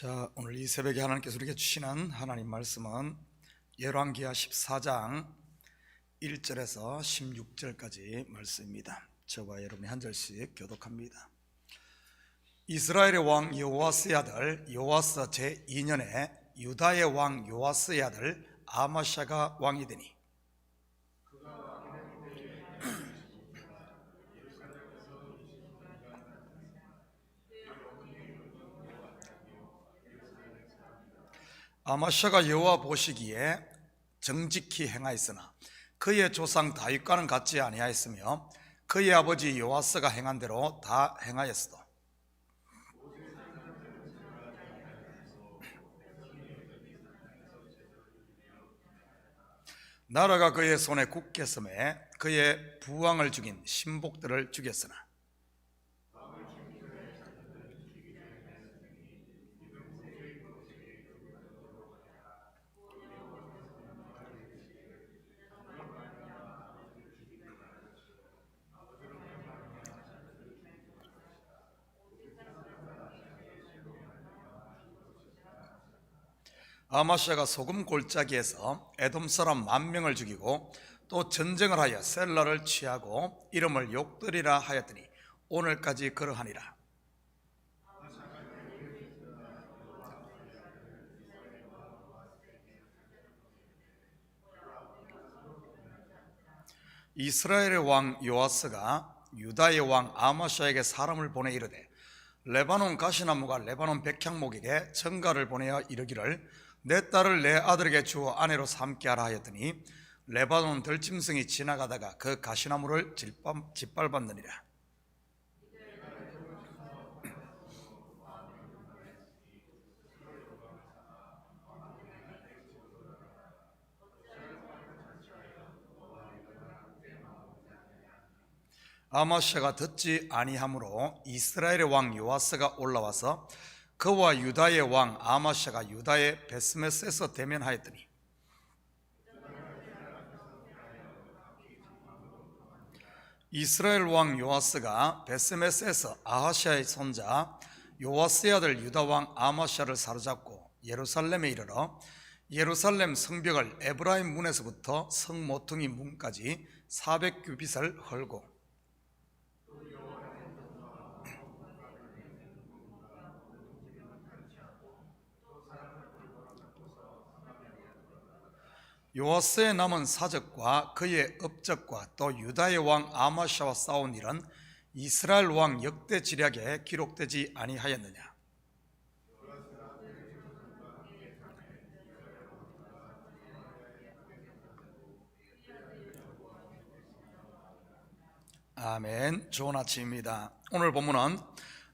자, 오늘 이 새벽에 하나님께서 우리에게 주시는 하나님 말씀은 열왕기하 14장 1절에서 16절까지 말씀입니다. 저와 여러분이 한 절씩 교독합니다. 이스라엘의 왕 여호와스의 아들 여호와스 제2년에 유다의 왕 요아스의 아들 아마샤가 왕이 되니 아마샤가 여호와 보시기에 정직히 행하였으나 그의 조상 다윗과는 같지 아니하였으며 그의 아버지 요아스가 행한 대로 다 행하였으도 나라가 그의 손에 굳게 섬에 그의 부왕을 죽인 신복들을 죽였으나 아마샤가 소금 골짜기에서 에돔 사람 10,000명을 죽이고 또 전쟁을 하여 셀라를 취하고 이름을 욕들이라 하였더니 오늘까지 그러하니라. 이스라엘의 왕 요아스가 유다의 왕 아마샤에게 사람을 보내 이르되 레바논 가시나무가 레바논 백향목에게 청가를 보내어 이르기를 내 딸을 내 아들에게 주어 아내로 삼게 하라 하였더니 레바논 들짐승이 지나가다가 그 가시나무를 짓밟았느니라. 아마샤가 듣지 아니하므로 이스라엘의 왕 요아스가 올라와서 그와 유다의 왕 아마샤가 유다의 베스메스에서 대면하였더니 이스라엘 왕 요아스가 베스메스에서 아하시아의 손자 요아스의 아들 유다 왕 아마샤를 사로잡고 예루살렘에 이르러 예루살렘 성벽을 에브라임 문에서부터 성 모퉁이 문까지 400규빗을 헐고 요아스의 남은 사적과 그의 업적과 또 유다의 왕 아마샤와 싸운 일은 이스라엘 왕 역대 지략에 기록되지 아니하였느냐. 아멘. 좋은 아침입니다. 오늘 본문은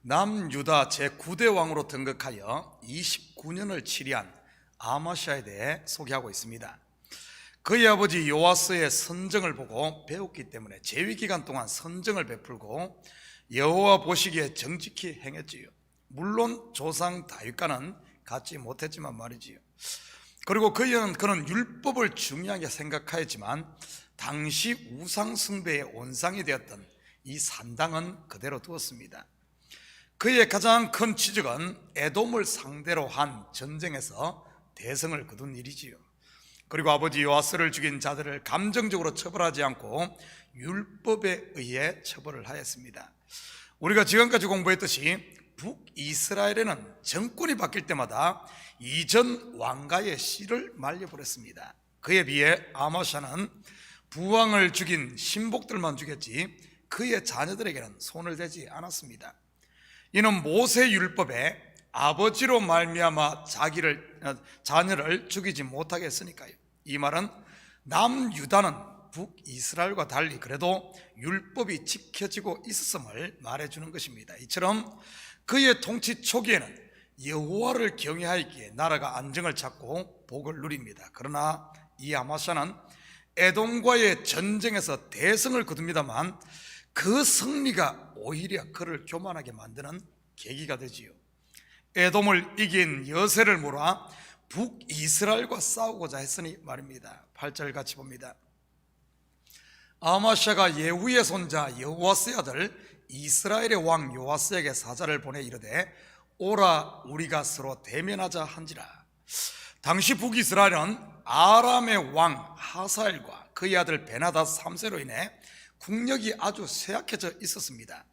남유다 제9대 왕으로 등극하여 29년을 치리한 아마샤에 대해 소개하고 있습니다. 그의 아버지 요아스의 선정을 보고 배웠기 때문에 재위기간 동안 선정을 베풀고 여호와 보시기에 정직히 행했지요. 물론 조상 다윗과는 같지 못했지만 말이지요. 그리고 그는 율법을 중요하게 생각하였지만 당시 우상 숭배의 온상이 되었던 이 산당은 그대로 두었습니다. 그의 가장 큰 취직은 에돔을 상대로 한 전쟁에서 대성을 거둔 일이지요. 그리고 아버지 요아스를 죽인 자들을 감정적으로 처벌하지 않고 율법에 의해 처벌을 하였습니다. 우리가 지금까지 공부했듯이 북이스라엘에는 정권이 바뀔 때마다 이전 왕가의 씨를 말려버렸습니다. 그에 비해 아마샤는 부왕을 죽인 신복들만 죽였지 그의 자녀들에게는 손을 대지 않았습니다. 이는 모세 율법에 아버지로 말미암아 자녀를 죽이지 못하게 했으니까요. 이 말은 남유다는 북이스라엘과 달리 그래도 율법이 지켜지고 있었음을 말해주는 것입니다. 이처럼 그의 통치 초기에는 여호와를 경외하였기에 나라가 안정을 찾고 복을 누립니다. 그러나 이 아마샤는 에돔과의 전쟁에서 대성을 거둡니다만 그 승리가 오히려 그를 교만하게 만드는 계기가 되지요. 에돔을 이긴 여세를 몰아 북이스라엘과 싸우고자 했으니 말입니다. 8절 같이 봅니다. 아마샤가 예후의 손자 여호아스의 아들 이스라엘의 왕 요아스에게 사자를 보내 이르되 오라 우리가 서로 대면하자 한지라. 당시 북이스라엘은 아람의 왕 하사엘과 그의 아들 베나다스 3세로 인해 국력이 아주 쇠약해져 있었습니다.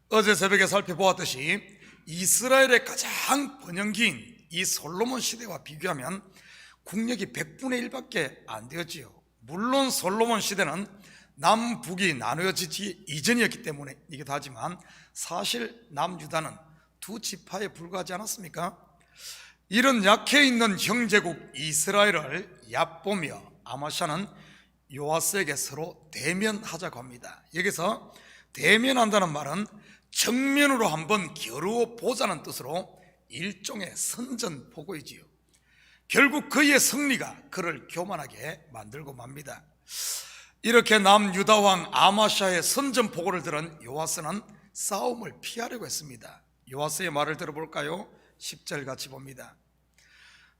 어제 새벽에 살펴보았듯이 이스라엘의 가장 번영기인 이 솔로몬 시대와 비교하면 국력이 100분의 1밖에 안 되었지요. 물론 솔로몬 시대는 남북이 나누어지기 이전이었기 때문이기도 하지만 사실 남유다는 두 지파에 불과하지 않았습니까? 이런 약해 있는 형제국 이스라엘을 얕보며 아마샤는 요아스에게 서로 대면하자고 합니다. 여기서 대면한다는 말은 정면으로 한번 겨루어 보자는 뜻으로 일종의 선전포고이지요. 결국 그의 승리가 그를 교만하게 만들고 맙니다. 이렇게 남유다 왕 아마샤의 선전포고를 들은 요아스는 싸움을 피하려고 했습니다. 요아스의 말을 들어볼까요? 10절 같이 봅니다.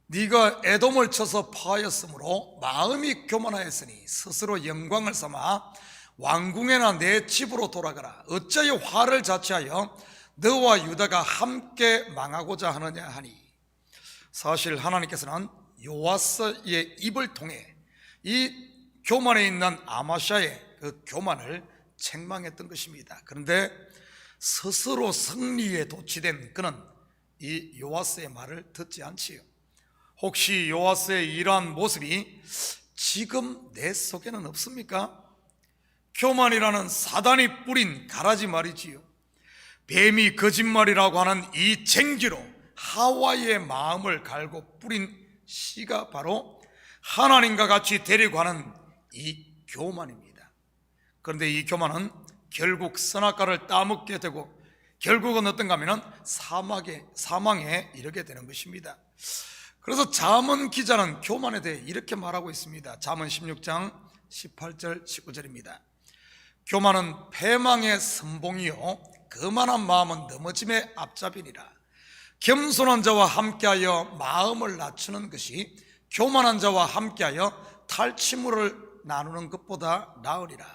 네가 에돔을 쳐서 파하였으므로 마음이 교만하였으니 스스로 영광을 삼아 왕궁에나 내 집으로 돌아가라. 어찌하여 화를 자초하여 너와 유다가 함께 망하고자 하느냐 하니. 사실 하나님께서는 요아스의 입을 통해 이 교만에 있는 아마샤의 그 교만을 책망했던 것입니다. 그런데 스스로 승리에 도취된 그는 이 요아스의 말을 듣지 않지요. 혹시 요아스의 이러한 모습이 지금 내 속에는 없습니까? 교만이라는 사단이 뿌린 가라지 말이지요. 뱀이 거짓말이라고 하는 이 쟁기로 하와의 마음을 갈고 뿌린 씨가 바로 하나님과 같이 되려고 하는 이 교만입니다. 그런데 이 교만은 결국 선악과를 따먹게 되고 결국은 어떤가 하면 사망에 이르게 되는 것입니다. 그래서 잠언 기자는 교만에 대해 이렇게 말하고 있습니다. 잠언 16장 18절 19절입니다. 교만은 패망의 선봉이요 거만한 마음은 넘어짐의 앞잡이니라. 겸손한 자와 함께하여 마음을 낮추는 것이 교만한 자와 함께하여 탈취물을 나누는 것보다 나으리라.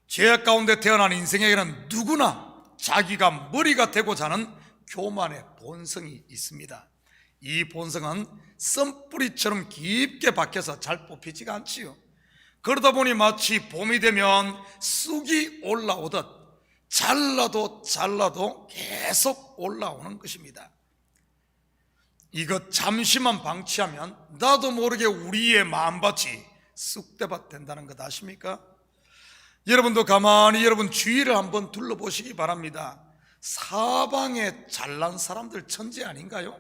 죄악 가운데 태어난 인생에게는 누구나 자기가 머리가 되고자 하는 교만의 본성이 있습니다. 이 본성은 썬뿌리처럼 깊게 박혀서 잘 뽑히지가 않지요. 그러다 보니 마치 봄이 되면 쑥이 올라오듯 잘라도 계속 올라오는 것입니다. 이것 잠시만 방치하면 나도 모르게 우리의 마음밭이 쑥대밭 된다는 것 아십니까? 여러분도 가만히 여러분 주위를 한번 둘러보시기 바랍니다. 사방에 잘난 사람들 천재 아닌가요?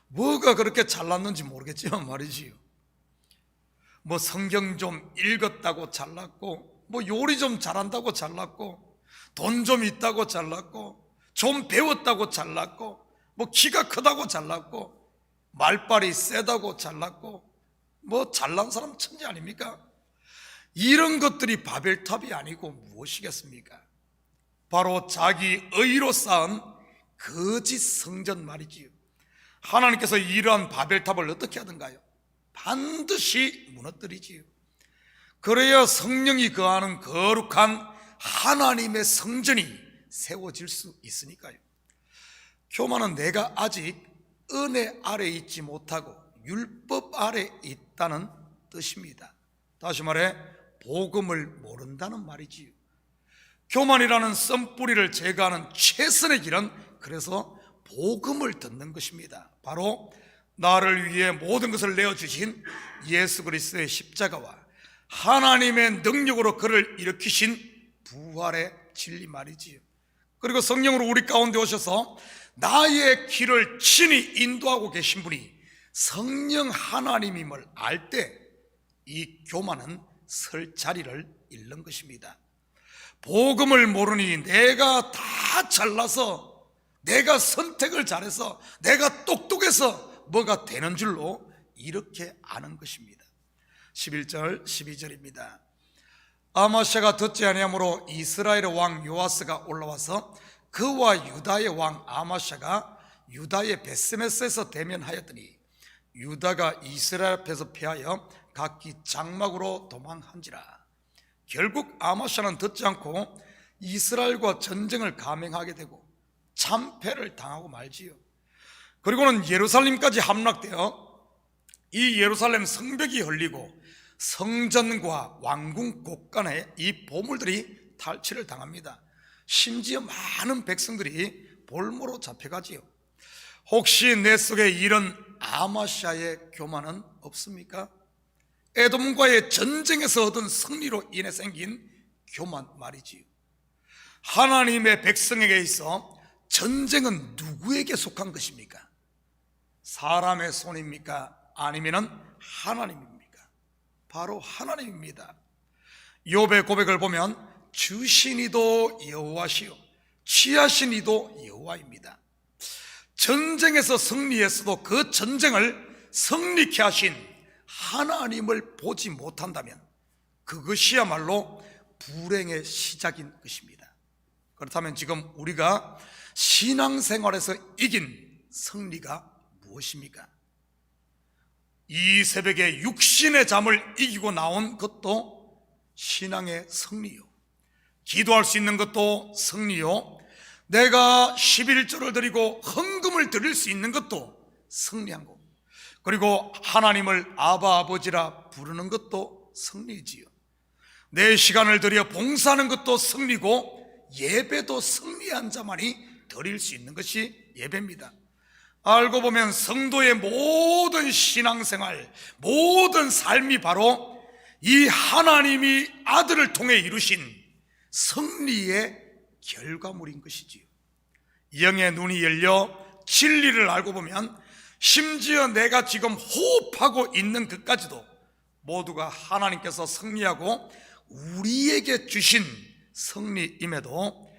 뭐가 그렇게 잘났는지 모르겠지만 말이지요. 뭐 성경 좀 읽었다고 잘났고, 뭐 요리 좀 잘한다고 잘났고, 돈 좀 있다고 잘났고, 좀 배웠다고 잘났고, 뭐 키가 크다고 잘났고, 말빨이 세다고 잘났고, 뭐 잘난 사람 천재 아닙니까? 이런 것들이 바벨탑이 아니고 무엇이겠습니까? 바로 자기 의로 쌓은 거짓 성전 말이지요. 하나님께서 이러한 바벨탑을 어떻게 하던가요? 반드시 무너뜨리지요. 그래야 성령이 거하는 거룩한 하나님의 성전이 세워질 수 있으니까요. 교만은 내가 아직 은혜 아래 있지 못하고 율법 아래 있다는 뜻입니다. 다시 말해 복음을 모른다는 말이지요. 교만이라는 썬뿌리를 제거하는 최선의 길은 그래서 복음을 듣는 것입니다. 바로 나를 위해 모든 것을 내어주신 예수 그리스도의 십자가와 하나님의 능력으로 그를 일으키신 부활의 진리 말이지요. 그리고 성령으로 우리 가운데 오셔서 나의 길을 친히 인도하고 계신 분이 성령 하나님임을 알 때 이 교만은 설 자리를 잃는 것입니다. 복음을 모르니 내가 다 잘나서, 내가 선택을 잘해서, 내가 똑똑해서 뭐가 되는 줄로 이렇게 아는 것입니다. 11절 12절입니다. 아마샤가 듣지 아니하므로 이스라엘의 왕 요아스가 올라와서 그와 유다의 왕 아마샤가 유다의 베스메스에서 대면하였더니 유다가 이스라엘 앞에서 피하여 각기 장막으로 도망한지라. 결국 아마샤는 듣지 않고 이스라엘과 전쟁을 감행하게 되고 참패를 당하고 말지요. 그리고는 예루살렘까지 함락되어 이 예루살렘 성벽이 헐리고 성전과 왕궁 곳간에 이 보물들이 탈취를 당합니다. 심지어 많은 백성들이 볼모로 잡혀가지요. 혹시 내 속에 이런 아마시아의 교만은 없습니까? 에돔과의 전쟁에서 얻은 승리로 인해 생긴 교만 말이지요. 하나님의 백성에게 있어 전쟁은 누구에게 속한 것입니까? 사람의 손입니까? 아니면은 하나님입니까? 바로 하나님입니다. 욥의 고백을 보면 주신 이도 여호와시요 취하신 이도 여호와입니다. 전쟁에서 승리했어도 그 전쟁을 승리케 하신 하나님을 보지 못한다면 그것이야말로 불행의 시작인 것입니다. 그렇다면 지금 우리가 신앙생활에서 이긴 승리가 무엇입니까? 이 새벽에 육신의 잠을 이기고 나온 것도 신앙의 승리요, 기도할 수 있는 것도 승리요, 내가 11조를 드리고 헌금을 드릴 수 있는 것도 승리한 거, 그리고 하나님을 아바 아버지라 부르는 것도 승리지요. 내 시간을 들여 봉사하는 것도 승리고 예배도 승리한 자만이 드릴 수 있는 것이 예배입니다. 알고 보면 성도의 모든 신앙생활, 모든 삶이 바로 이 하나님이 아들을 통해 이루신 승리의 결과물인 것이지요. 영의 눈이 열려 진리를 알고 보면 심지어 내가 지금 호흡하고 있는 것까지도 모두가 하나님께서 승리하고 우리에게 주신 승리임에도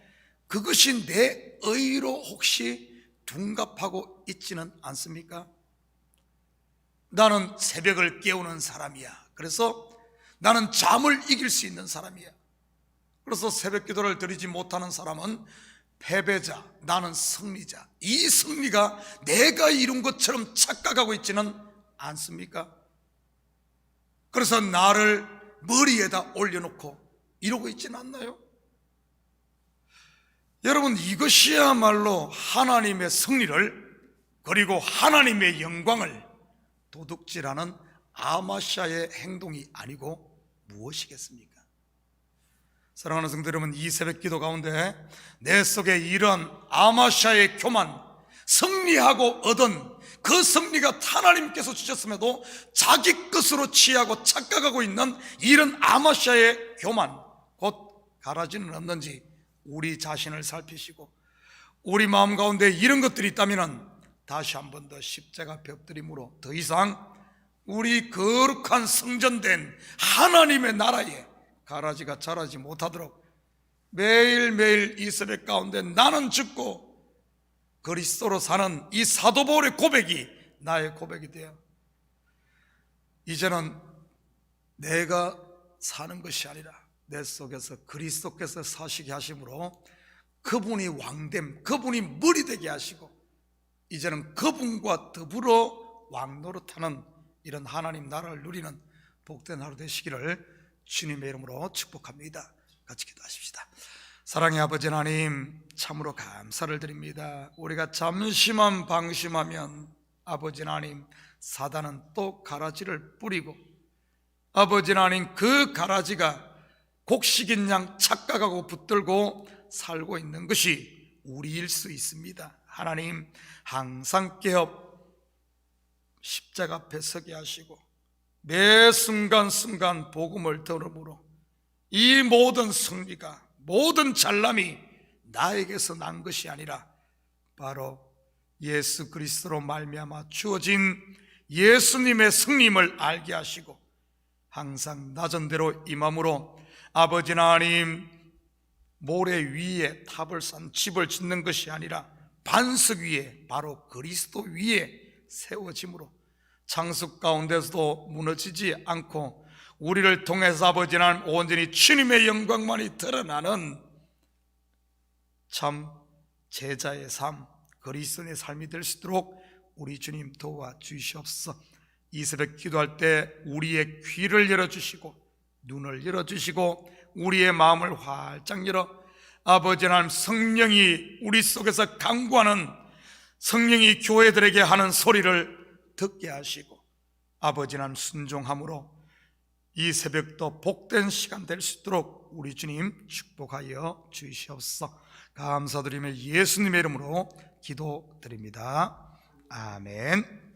그것이 내 의로 혹시 둔갑하고 있지는 않습니까? 나는 새벽을 깨우는 사람이야. 그래서 나는 잠을 이길 수 있는 사람이야. 그래서 새벽 기도를 드리지 못하는 사람은 패배자, 나는 승리자, 이 승리가 내가 이룬 것처럼 착각하고 있지는 않습니까? 그래서 나를 머리에다 올려놓고 이러고 있지는 않나요? 여러분, 이것이야말로 하나님의 승리를, 그리고 하나님의 영광을 도둑질하는 아마시아의 행동이 아니고 무엇이겠습니까? 사랑하는 성도 여러분, 이 새벽 기도 가운데 내 속에 이런 아마시아의 교만, 승리하고 얻은 그 승리가 하나님께서 주셨음에도 자기 것으로 취하고 착각하고 있는 이런 아마시아의 교만, 곧 가라지는 없는지 우리 자신을 살피시고, 우리 마음 가운데 이런 것들이 있다면 다시 한 번 더 십자가 앞에 엎드림으로 더 이상 우리 거룩한 성전된 하나님의 나라에 가라지가 자라지 못하도록 매일매일 이 새벽 가운데 나는 죽고 그리스도로 사는 이 사도 바울의 고백이 나의 고백이 되어 이제는 내가 사는 것이 아니라 내 속에서 그리스도께서 사시게 하심으로 그분이 왕됨, 그분이 머리 되게 하시고 이제는 그분과 더불어 왕노릇하는 이런 하나님 나라를 누리는 복된 하루 되시기를 주님의 이름으로 축복합니다. 같이 기도하십시다. 사랑의 아버지 하나님, 참으로 감사를 드립니다. 우리가 잠시만 방심하면 아버지 하나님, 사단은 또 가라지를 뿌리고 아버지 하나님, 그 가라지가 곡식인 양 착각하고 붙들고 살고 있는 것이 우리일 수 있습니다. 하나님, 항상 깨어 십자가 앞에 서게 하시고 매 순간순간 복음을 들음으로 이 모든 승리가, 모든 잘남이 나에게서 난 것이 아니라 바로 예수 그리스도로 말미암아 주어진 예수님의 승림을 알게 하시고 항상 낮은 대로 임함으로 아버지 하나님, 모래 위에 탑을 쌓은 집을 짓는 것이 아니라 반석 위에, 바로 그리스도 위에 세워짐으로 창습 가운데서도 무너지지 않고 우리를 통해서 아버지 하나님 온전히 주님의 영광만이 드러나는 참 제자의 삶, 그리스도의 삶이 될 수 있도록 우리 주님 도와주시옵소서. 이 새벽 기도할 때 우리의 귀를 열어주시고 눈을 열어주시고 우리의 마음을 활짝 열어 아버지 하나님, 성령이 우리 속에서 강구하는, 성령이 교회들에게 하는 소리를 듣게 하시고 아버지 하나님, 순종함으로 이 새벽도 복된 시간 될 수 있도록 우리 주님 축복하여 주시옵소서. 감사드리며 예수님의 이름으로 기도드립니다. 아멘.